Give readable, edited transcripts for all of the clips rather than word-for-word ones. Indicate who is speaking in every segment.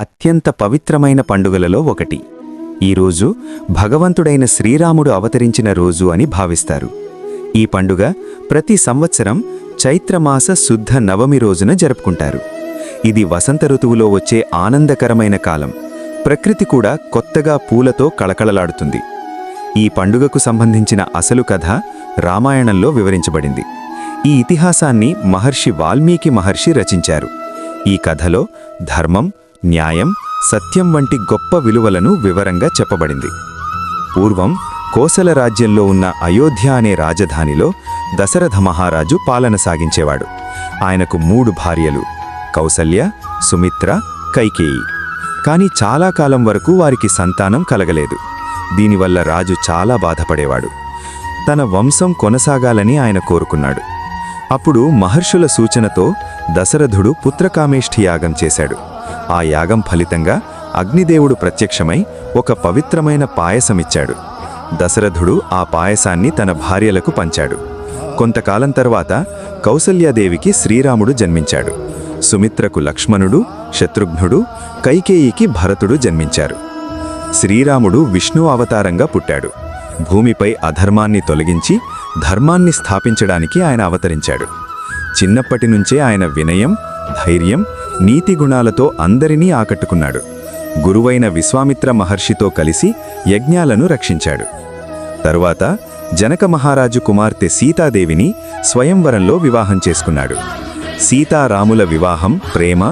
Speaker 1: అత్యంత పవిత్రమైన పండుగలలో ఒకటి. ఈరోజు భగవంతుడైన శ్రీరాముడు అవతరించిన రోజు అని భావిస్తారు. ఈ పండుగ ప్రతి సంవత్సరం చైత్రమాస శుద్ధ నవమి రోజున జరుపుకుంటారు. ఇది వసంత ఋతువులో వచ్చే ఆనందకరమైన కాలం. ప్రకృతి కూడా కొత్తగా పూలతో కళకళలాడుతుంది. ఈ పండుగకు సంబంధించిన అసలు కథ రామాయణంలో వివరించబడింది. ఈ ఇతిహాసాన్ని మహర్షి వాల్మీకి మహర్షి రచించారు. ఈ కథలో ధర్మం, న్యాయం, సత్యం వంటి గొప్ప విలువలను వివరంగా చెప్పబడింది. పూర్వం కోసల రాజ్యంలో ఉన్న అయోధ్య అనే రాజధానిలో దశరథ మహారాజు పాలన సాగించేవాడు. ఆయనకు 3 భార్యలు, కౌసల్య, సుమిత్ర, కైకేయి. కానీ చాలా కాలం వరకు వారికి సంతానం కలగలేదు. దీనివల్ల రాజు చాలా బాధపడేవాడు. తన వంశం కొనసాగాలని ఆయన కోరుకున్నాడు. అప్పుడు మహర్షుల సూచనతో దశరథుడు పుత్రకామేష్ఠి యాగం చేశాడు. ఆ యాగం ఫలితంగా అగ్నిదేవుడు ప్రత్యక్షమై ఒక పవిత్రమైన పాయసమిచ్చాడు. దశరథుడు ఆ పాయసాన్ని తన భార్యలకు పంచాడు. కొంతకాలం తర్వాత కౌసల్యాదేవికి శ్రీరాముడు జన్మించాడు. సుమిత్రకు లక్ష్మణుడు, శత్రుఘ్నుడు, కైకేయికి భరతుడు జన్మించారు. శ్రీరాముడు విష్ణు అవతారంగా పుట్టాడు. భూమిపై అధర్మాన్ని తొలగించి ధర్మాన్ని స్థాపించడానికి ఆయన అవతరించాడు. చిన్నప్పటి నుంచే ఆయన వినయం, ధైర్యం, నీతి గుణాలతో అందరినీ ఆకట్టుకున్నాడు. గురువైన విశ్వామిత్ర మహర్షితో కలిసి యజ్ఞాలను రక్షించాడు. తరువాత జనక మహారాజు కుమార్తె సీతాదేవిని స్వయంవరంలో వివాహం చేసుకున్నాడు. సీతారాముల వివాహం ప్రేమ,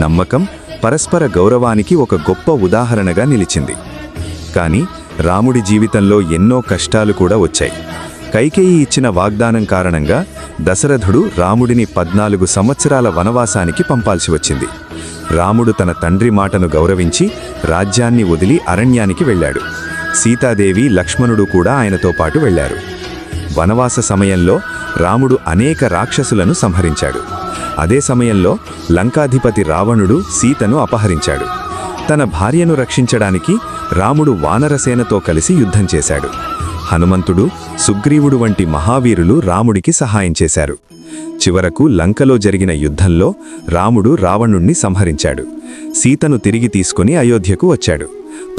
Speaker 1: నమ్మకం, పరస్పర గౌరవానికి ఒక గొప్ప ఉదాహరణగా నిలిచింది. కానీ రాముడి జీవితంలో ఎన్నో కష్టాలు కూడా వచ్చాయి. కైకేయి ఇచ్చిన వాగ్దానం కారణంగా దశరథుడు రాముడిని 14 సంవత్సరాల వనవాసానికి పంపాల్సి వచ్చింది. రాముడు తన తండ్రి మాటను గౌరవించి రాజ్యాన్ని వదిలి అరణ్యానికి వెళ్ళాడు. సీతాదేవి, లక్ష్మణుడు కూడా ఆయనతో పాటు వెళ్లారు. వనవాస సమయంలో రాముడు అనేక రాక్షసులను సంహరించాడు. అదే సమయంలో లంకాధిపతి రావణుడు సీతను అపహరించాడు. తన భార్యను రక్షించడానికి రాముడు వానరసేనతో కలిసి యుద్ధం చేశాడు. హనుమంతుడు, సుగ్రీవుడు వంటి మహావీరులు రాముడికి సహాయం చేశారు. చివరకు లంకలో జరిగిన యుద్ధంలో రాముడు రావణుణ్ణి సంహరించాడు. సీతను తిరిగి తీసుకుని అయోధ్యకు వచ్చాడు.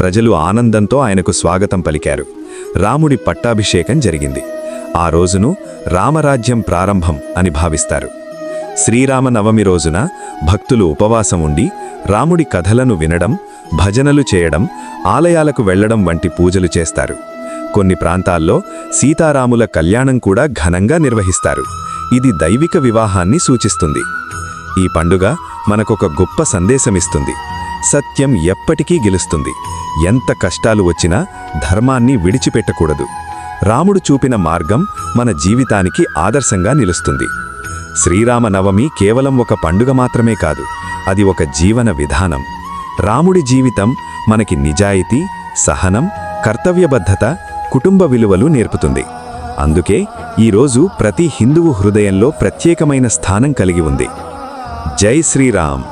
Speaker 1: ప్రజలు ఆనందంతో ఆయనకు స్వాగతం పలికారు. రాముడి పట్టాభిషేకం జరిగింది. ఆ రోజును రామరాజ్యం ప్రారంభం అని భావిస్తారు. శ్రీరామనవమి రోజున భక్తులు ఉపవాసం ఉండి రాముడి కథలను వినడం, భజనలు చేయడం, ఆలయాలకు వెళ్లడం వంటి పూజలు చేస్తారు. కొన్ని ప్రాంతాల్లో సీతారాముల కళ్యాణం కూడా ఘనంగా నిర్వహిస్తారు. ఇది దైవిక వివాహాన్ని సూచిస్తుంది. ఈ పండుగ మనకొక గొప్ప సందేశమిస్తుంది. సత్యం ఎప్పటికీ గెలుస్తుంది. ఎంత కష్టాలు వచ్చినా ధర్మాన్ని విడిచిపెట్టకూడదు. రాముడు చూపిన మార్గం మన జీవితానికి ఆదర్శంగా నిలుస్తుంది. శ్రీరామనవమి కేవలం ఒక పండుగ మాత్రమే కాదు, అది ఒక జీవన విధానం. రాముడి జీవితం మనకి నిజాయితీ, సహనం, కర్తవ్యబద్ధత, కుటుంబ విలువలు నేర్పుతుంది. అందుకే ఈరోజు ప్రతి హిందువు హృదయంలో ప్రత్యేకమైన స్థానం కలిగి ఉంది. జై శ్రీరామ్.